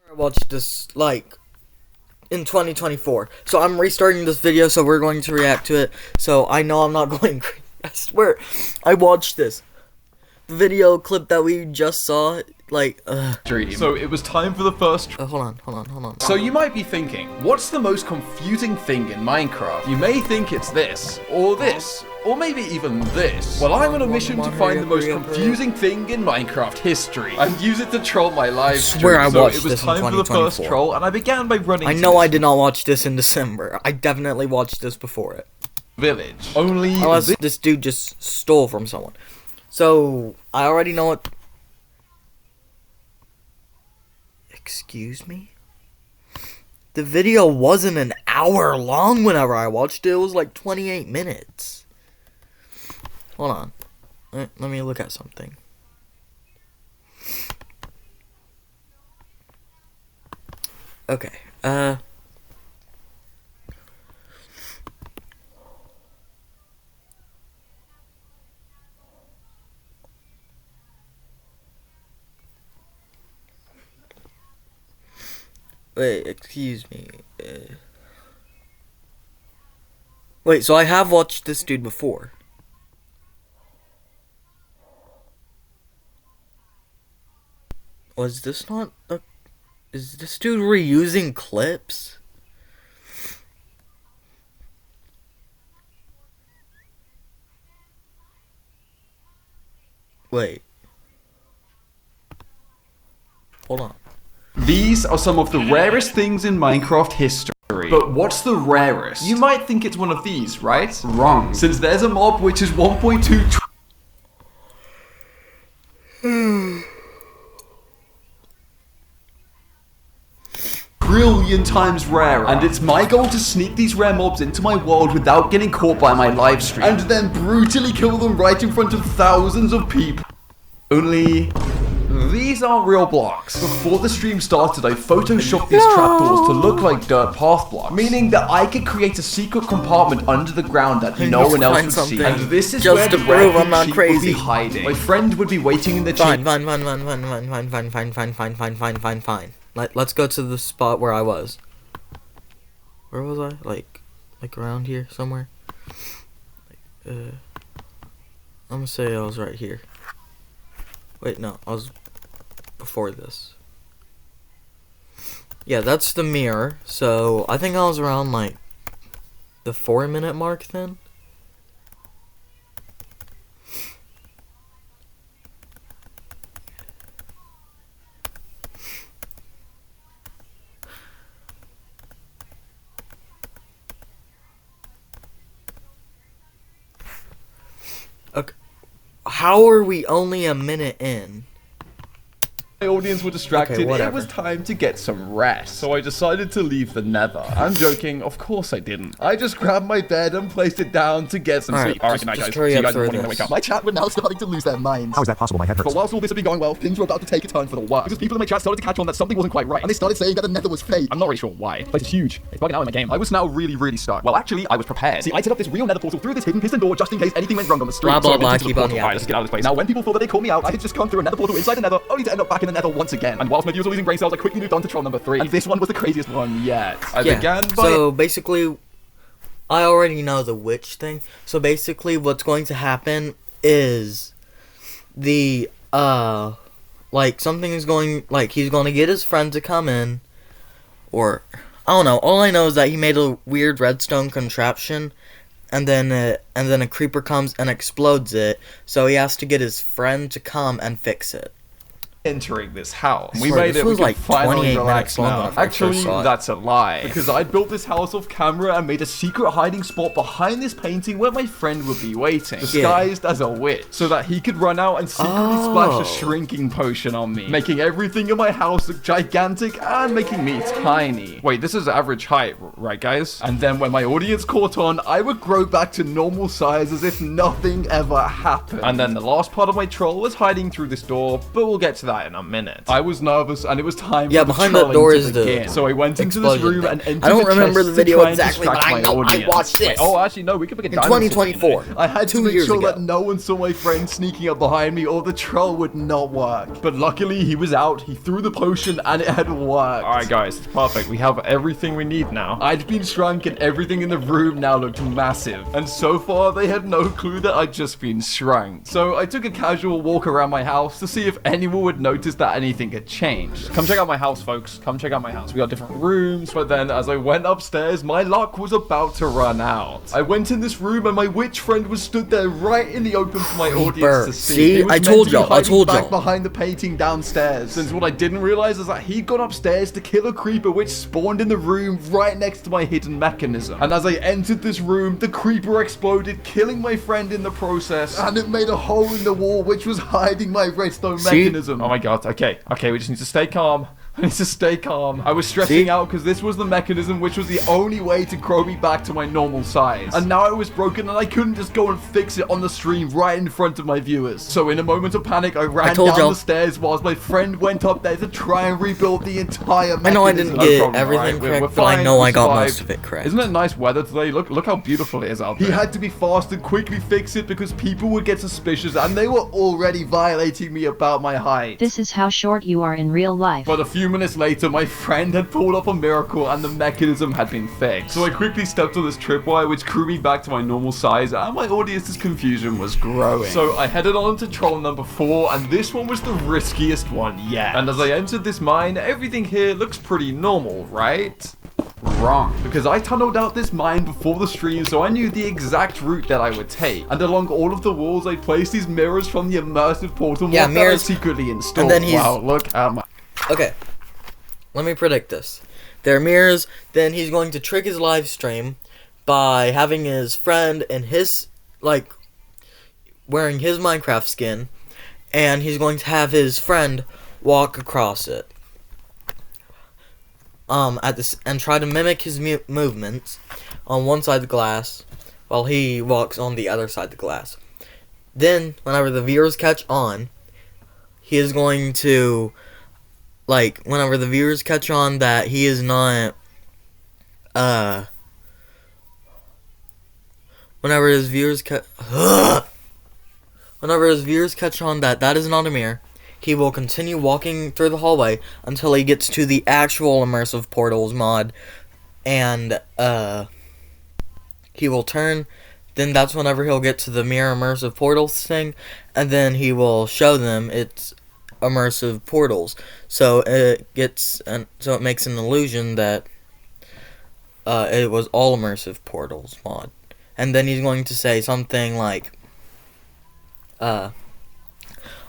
I watched this, like, in 2024. So I'm restarting this video, so we're going to react to it. So I know I'm not going crazy. I swear, I watched this. The video clip that we just saw, like, So it was time for the first hold on. So you might be thinking, what's the most confusing thing in Minecraft? You may think it's this, or maybe even this. Well, I'm on a mission to find the most confusing thing in Minecraft history and use it to troll my live stream. Swear I watched it was this in time for the first 2024. troll, and I began by running I to know this I did not watch this in December. I definitely watched this before it. village. Only Unless this dude just stole from someone. So, I already know what... Excuse me? The video wasn't an hour long whenever I watched it. It was like 28 minutes. Hold on. Let me look at something. Okay. Wait, excuse me. Wait, so I have watched this dude before. Was this not a... Is this dude reusing clips? Wait. Hold on. These are some of the rarest things in Minecraft history. But what's the rarest? You might think it's one of these, right? Wrong. Since there's a mob which is 1.2 trillion times rarer. And it's my goal to sneak these rare mobs into my world without getting caught by my live stream. And then brutally kill them right in front of thousands of people. Only... these aren't real blocks. Before the stream started, I photoshopped these trapdoors to look like dirt path blocks, meaning that I could create a secret compartment under the ground that no one else would see. And this is where the rare sheep would be hiding. My friend would be waiting in the Fine. Let's go to the spot where I was. Where was I? Like around here somewhere. I'm gonna say I was right here. Wait, no, I was before this. Yeah, that's the mirror. So I think I was around like the 4-minute mark then. Okay. How are we only a minute in? My audience were distracted. Okay, it was time to get some rest. So I decided to leave the nether. I'm joking, of course I didn't. I just grabbed my bed and placed it down to get some sleep. Alright, good night guys. Hurry See you up guys in the through morning when I this. wake up. My chat were now starting to lose their minds. How is that possible? My head hurts. But whilst all this had been going well, things were about to take a turn for the worse. Because people in my chat started to catch on that something wasn't quite right. And they started saying that the nether was fake. I'm not really sure why. But it's huge. It's bugging out in my game. I was now really stuck. Well, actually, I was prepared. See, I set up this real nether portal through this hidden piston door just in case anything went wrong on the street. Blah, blah, So I blah, went into the keep on portal. the Alright, let's get out of this place. Now, when people thought that they called me out, I had just come through a nether portal inside the nether, only to end up back in the nether once again. And whilst my viewers were losing brain cells, I quickly moved on to troll number 3. And this one was the craziest one yet. I began by... So basically, I already know the witch thing. So basically, what's going to happen is the like something is going, like he's going to get his friend to come in, or I don't know. All I know is that he made a weird redstone contraption, and then a creeper comes and explodes it. So he has to get his friend to come and fix it. entering this house. I We swear, made this it. We was can like finally 28 relax minutes long now. when I first Actually, saw it. that's a lie. Because I built this house off camera and made a secret hiding spot behind this painting where my friend would be waiting, disguised as a witch, so that he could run out and secretly splash a shrinking potion on me, making everything in my house look gigantic and making me tiny. Wait, this is average height, right, guys? And then when my audience caught on, I would grow back to normal size as if nothing ever happened. And then the last part of my troll was hiding through this door, but we'll get to that that in a minute. I was nervous, and it was time Yeah, for the behind that trolling door to is the begin. So I went into this explosion room thing. and entered I don't the remember chest the video to try and exactly, distract but I my know I audience. watched this. Wait, oh, actually, no, we could make a in dinosaur 2024. scene. I had to 2 make years sure ago. that no one saw my friend sneaking up behind me, or the troll would not work. But luckily, he was out. He threw the potion, and it had worked. Alright guys, it's perfect. We have everything we need now. I'd been shrunk, and everything in the room now looked massive. And so far, they had no clue that I'd just been shrunk. So I took a casual walk around my house to see if anyone would notice that anything had changed. Come check out my house, folks. Come check out my house. We got different rooms, but then as I went upstairs, my luck was about to run out. I went in this room, and my witch friend was stood there right in the open for my audience to see. See? He was I meant told to be y'all, I hiding told back y'all. behind the painting downstairs. Since what I didn't realize is that he'd gone upstairs to kill a creeper which spawned in the room right next to my hidden mechanism. And as I entered this room, the creeper exploded, killing my friend in the process, and it made a hole in the wall which was hiding my redstone mechanism. Oh my god, okay, we just need to stay calm. I need to stay calm. I was stressing See? out because this was the mechanism which was the only way to grow me back to my normal size. And now it was broken, and I couldn't just go and fix it on the stream right in front of my viewers. So in a moment of panic, I ran told down y'all. the stairs whilst my friend went up there to try and rebuild the entire mechanism. I know I didn't No get problem, everything alright, we're correct, but I fine, know we I got survived. most of it correct. Isn't it nice weather today? Look how beautiful it is out He there. had to be fast and quickly fix it because people would get suspicious, and they were already violating me about my height. This is how short you are in real life. But a few minutes later, my friend had pulled off a miracle and the mechanism had been fixed. So I quickly stepped on this tripwire which grew me back to my normal size, and my audience's confusion was growing. So I headed on to troll number 4, and this one was the riskiest one yet. And as I entered this mine, everything here looks pretty normal, right? Wrong, because I tunneled out this mine before the stream, so I knew the exact route that I would take. And along all of the walls, I placed these mirrors from the immersive portal mod that I mirrors. secretly installed. And then he's- Wow, look at my... Okay, let me predict this. There are mirrors, then he's going to trick his live stream by having his friend and his, like, wearing his Minecraft skin, and he's going to have his friend walk across it. And try to mimic his movements on one side of the glass while he walks on the other side of the glass. Then, whenever the viewers catch on, he is going to, like, whenever the viewers catch on that he is not, whenever his viewers catch on that that is not a mirror, he will continue walking through the hallway until he gets to the actual immersive portals mod, and he will turn. Then that's whenever he'll get to the mirror immersive portals thing, and then he will show them its immersive portals. So it makes an illusion that it was all immersive portals mod, and then he's going to say something like,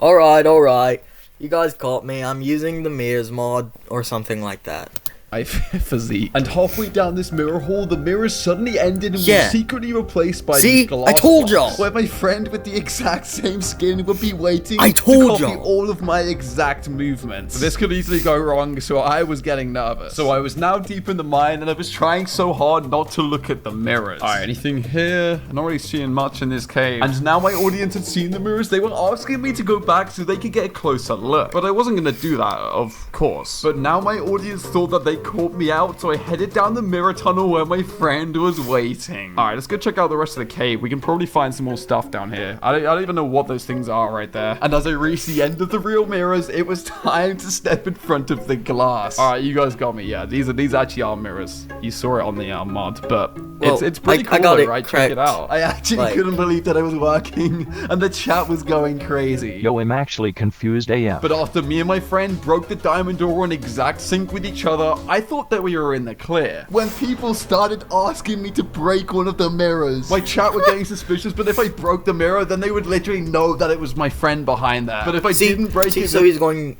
Alright, you guys caught me, I'm using the mirrors mod, or something like that. I physique. And halfway down this mirror hall, the mirrors suddenly ended and Yeah. were secretly replaced by See? these glass I told blocks, y'all. where my friend with the exact same skin would be waiting I told to copy y'all. all of my exact movements. This could easily go wrong, so I was getting nervous. So I was now deep in the mine, and I was trying so hard not to look at the mirrors. Alright, anything here? I'm not really seeing much in this cave. And now my audience had seen the mirrors. They were asking me to go back so they could get a closer look. But I wasn't going to do that, of course. But now my audience thought that they caught me out, so I headed down the mirror tunnel where my friend was waiting. Alright, let's go check out the rest of the cave. We can probably find some more stuff down here. I don't even know what those things are right there. And as I reached the end of the real mirrors, it was time to step in front of the glass. Alright, you guys got me. Yeah, these actually are mirrors. You saw it on the mod, but Well, it's pretty cool, I got though, it right? Check correct. it out. I actually Like- couldn't believe that I was working, and the chat was going crazy. Yo, I'm actually confused AF. But after me and my friend broke the diamond door in exact sync with each other, I thought that we were in the clear. When people started asking me to break one of the mirrors, my chat were getting suspicious, but if I broke the mirror, then they would literally know that it was my friend behind there. But if I didn't break it... So he's going...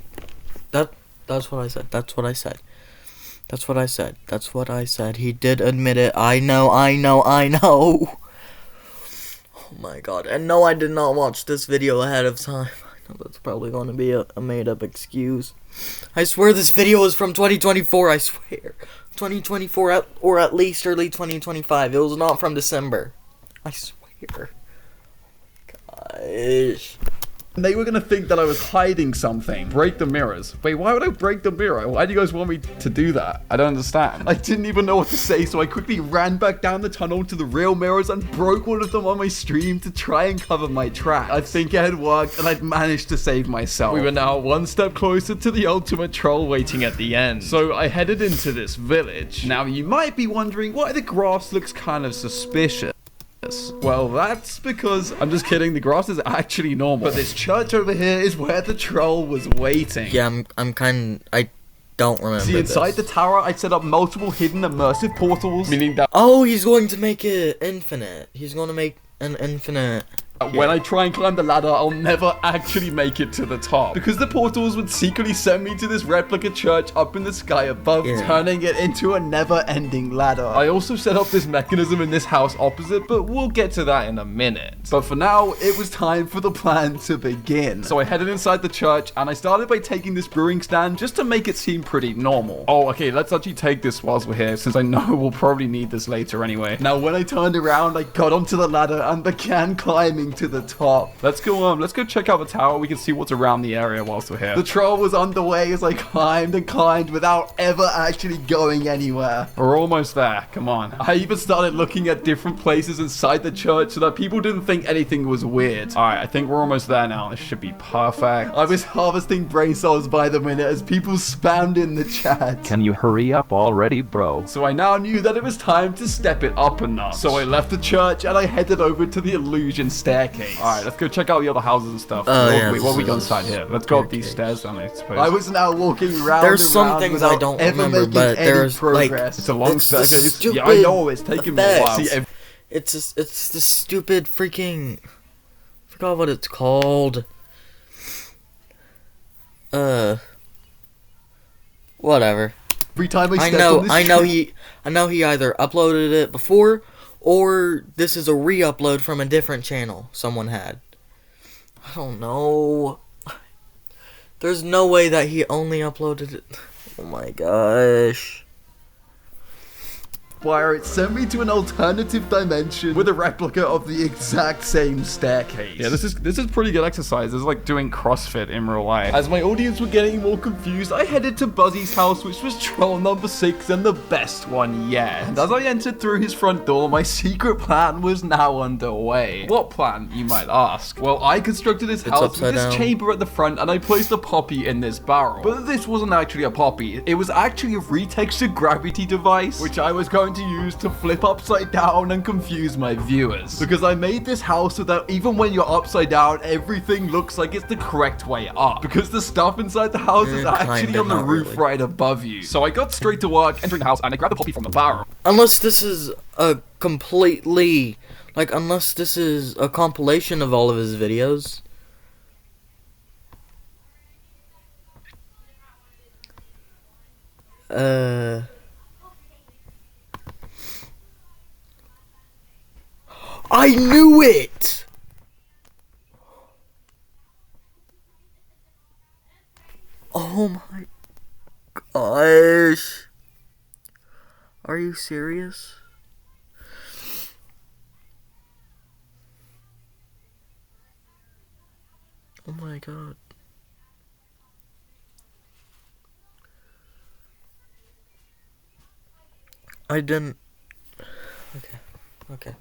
That's what I said. That's what I said. That's what I said. That's what I said. He did admit it. I know. Oh my god. And no, I did not watch this video ahead of time. I know that's probably going to be a made-up excuse. I swear this video is from 2024, I swear. 2024, or at least early 2025. It was not from December. I swear. Oh my gosh. And they were gonna think that I was hiding something. Break the mirrors. Wait, why would I break the mirror? Why do you guys want me to do that? I don't understand. I didn't even know what to say, so I quickly ran back down the tunnel to the real mirrors and broke one of them on my stream to try and cover my tracks. I think it had worked, and I'd managed to save myself. We were now one step closer to the ultimate troll waiting at the end. So I headed into this village. Now, you might be wondering why the grass looks kind of suspicious. Well, that's because, I'm just kidding, the grass is actually normal. But this church over here is where the troll was waiting. Yeah, I don't remember. See, inside this. the tower, I set up multiple hidden immersive portals, meaning that Oh, he's going to make it infinite. He's going to make an infinite. when I try and climb the ladder, I'll never actually make it to the top. Because the portals would secretly send me to this replica church up in the sky above, turning it into a never-ending ladder. I also set up this mechanism in this house opposite, but we'll get to that in a minute. But for now, it was time for the plan to begin. So I headed inside the church, and I started by taking this brewing stand just to make it seem pretty normal. Oh, okay, let's actually take this whilst we're here, since I know we'll probably need this later anyway. Now, when I turned around, I got onto the ladder and began climbing to the top. Let's go check out the tower. We can see what's around the area whilst we're here. The troll was underway as I climbed and climbed without ever actually going anywhere. We're almost there. Come on. I even started looking at different places inside the church so that people didn't think anything was weird. All right, I think we're almost there now. This should be perfect. I was harvesting brain cells by the minute as people spammed in the chat. Can you hurry up already, bro? So I now knew that it was time to step it up a notch. So I left the church and I headed over to the illusion staircase. All right, let's go check out the other houses and stuff. Wait, what we got inside here? Let's go up these stairs then, I suppose. I was now walking round There's and some round things without I don't ever remember, making but any there's progress. It's a long It's the staircase. stupid Yeah, I know, it's taking me a while. effects. It's the stupid freaking. I forgot what it's called. Whatever. Every time I stepped know. on this I know he either uploaded it before, or this is a re-upload from a different channel someone had. I don't know. There's no way that he only uploaded it. Oh my gosh. where it sent me to an alternative dimension with a replica of the exact same staircase. Yeah, this is pretty good exercise. This is like doing CrossFit in real life. As my audience were getting more confused, I headed to Buzzy's house, which was troll number 6 and the best one yet. And as I entered through his front door, my secret plan was now underway. What plan, you might ask? Well, I constructed his house with this chamber at the front, and I placed a poppy in this barrel. But this wasn't actually a poppy. It was actually a retextured gravity device, which I was going to use to flip upside down and confuse my viewers. Because I made this house so that even when you're upside down, everything looks like it's the correct way up. Because the stuff inside the house is actually on the roof right above you. So I got straight to work, entering the house, and I grabbed the poppy from the barrel. Unless this is a completely, unless this is a compilation of all of his videos. I knew it! Oh my gosh. Are you serious? Oh my god. I didn't. Okay.